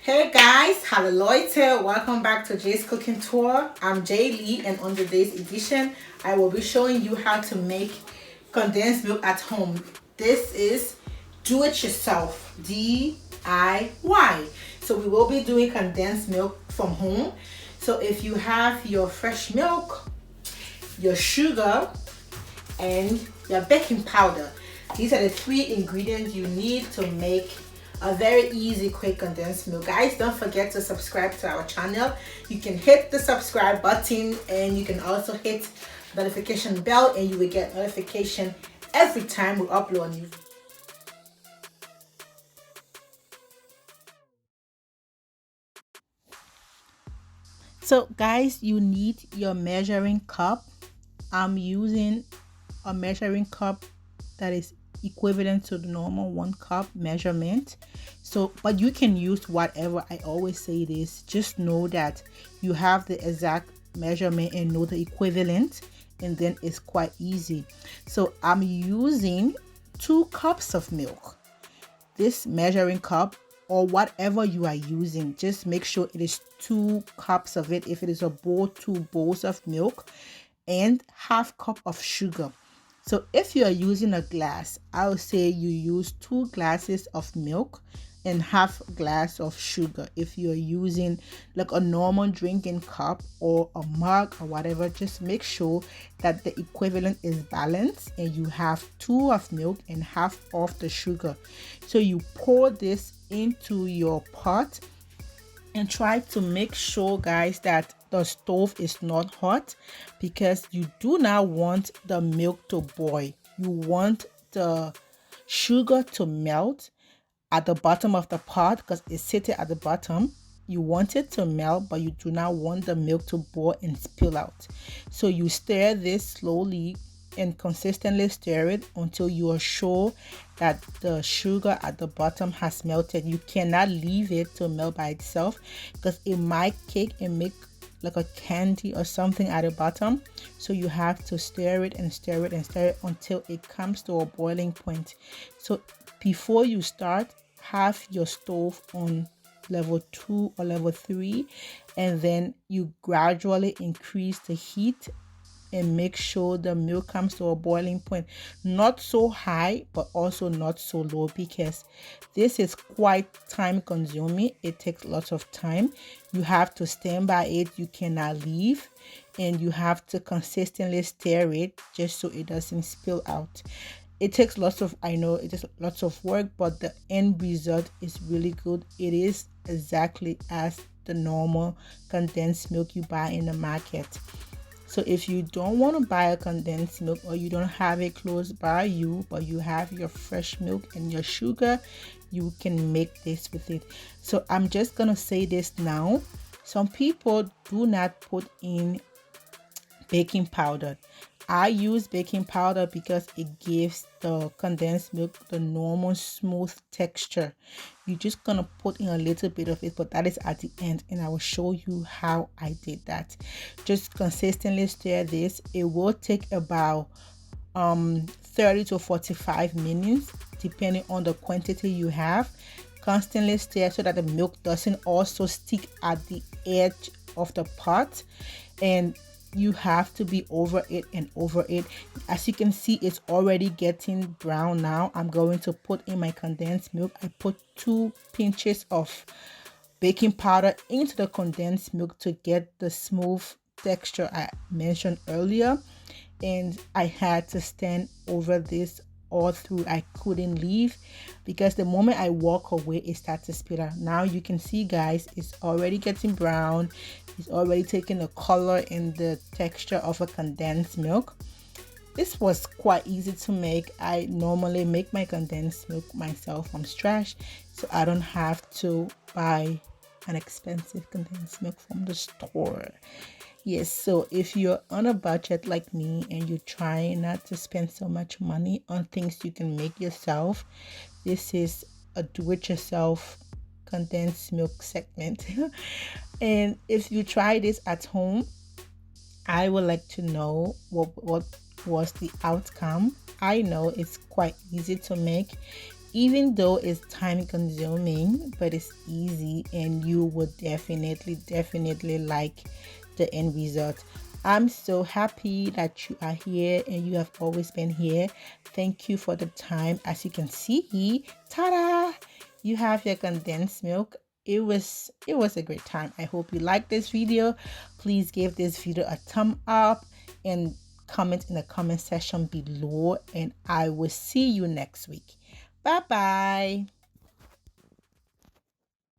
Hey guys, hello Leute, welcome back to Jay's Cooking Tour. I'm Jay Lee, and on today's edition, I will be showing you how to make condensed milk at home. This is do it yourself, DIY. So we will be doing condensed milk from home. So if you have your fresh milk, your sugar, and your baking powder, these are the three ingredients you need to make a very easy quick condensed milk. Guys, don't forget to subscribe to our channel. You can hit the subscribe button, and you can also hit the notification bell, and you will get notification every time we upload new. So guys, you need your measuring cup. I'm using a measuring cup that is equivalent to the normal 1 cup measurement. So but you can use whatever. I always say this, just know that you have the exact measurement and know the equivalent, and then it's quite easy. So I'm using 2 cups of milk. This measuring cup, or whatever you are using, just make sure it is 2 cups of it. If it is a bowl, 2 bowls of milk, and ½ cup of sugar. So if you are using a glass, I would say you use 2 glasses of milk and ½ glass of sugar. If you are using like a normal drinking cup or a mug or whatever, just make sure that the equivalent is balanced and you have 2 of milk and half of the sugar. So you pour this into your pot and try to make sure, guys, that the stove is not hot, because you do not want the milk to boil. You want the sugar to melt at the bottom of the pot, because it's sitting at the bottom. You want it to melt, but you do not want the milk to boil and spill out. So you stir this slowly and consistently stir it until you are sure that the sugar at the bottom has melted. You cannot leave it to melt by itself, because it might cake and make like a candy or something at the bottom. So you have to stir it and stir it and stir it until it comes to a boiling point. So before you start, have your stove on level 2 or level 3, and then you gradually increase the heat and make sure the milk comes to a boiling point. Not so high, but also not so low, because this is quite time consuming. It takes lots of time. You have to stand by it. You cannot leave, and you have to consistently stir it just so it doesn't spill out. It takes lots of, I know it is lots of work, but the end result is really good. It is exactly as the normal condensed milk you buy in the market. So if you don't want to buy a condensed milk, or you don't have it close by you, but you have your fresh milk and your sugar, you can make this with it. So I'm just gonna say this now. Some people do not put in baking powder. I use baking powder because it gives the condensed milk the normal smooth texture. You're just gonna put in a little bit of it, but that is at the end, and I will show you how I did that. Just consistently stir this. It will take about 30 to 45 minutes depending on the quantity you have. Constantly stir so that the milk doesn't also stick at the edge of the pot, and you have to be over it and over it. As you can see, it's already getting brown now. I'm going to put in my condensed milk. I put 2 pinches of baking powder into the condensed milk to get the smooth texture I mentioned earlier, and I had to stand over this all through. I couldn't leave, because the moment I walk away, it starts to spill out. Now you can see, guys, it's already getting brown. It's already taking the color and the texture of a condensed milk. This was quite easy to make. I normally make my condensed milk myself from scratch, so I don't have to buy an expensive condensed milk from the store. Yes, so if you're on a budget like me and you're trying not to spend so much money on things you can make yourself, this is a do-it-yourself condensed milk segment. And if you try this at home, I would like to know what was the outcome. I know it's quite easy to make. even though it's time consuming, but it's easy and you would definitely like the end result. I'm so happy that you are here and you have always been here. Thank you for the time. As you can see, ta-da, you have your condensed milk. It was a great time. I hope you like this video. Please give this video a thumb up and comment in the comment section below, and I will see you next week. Bye bye.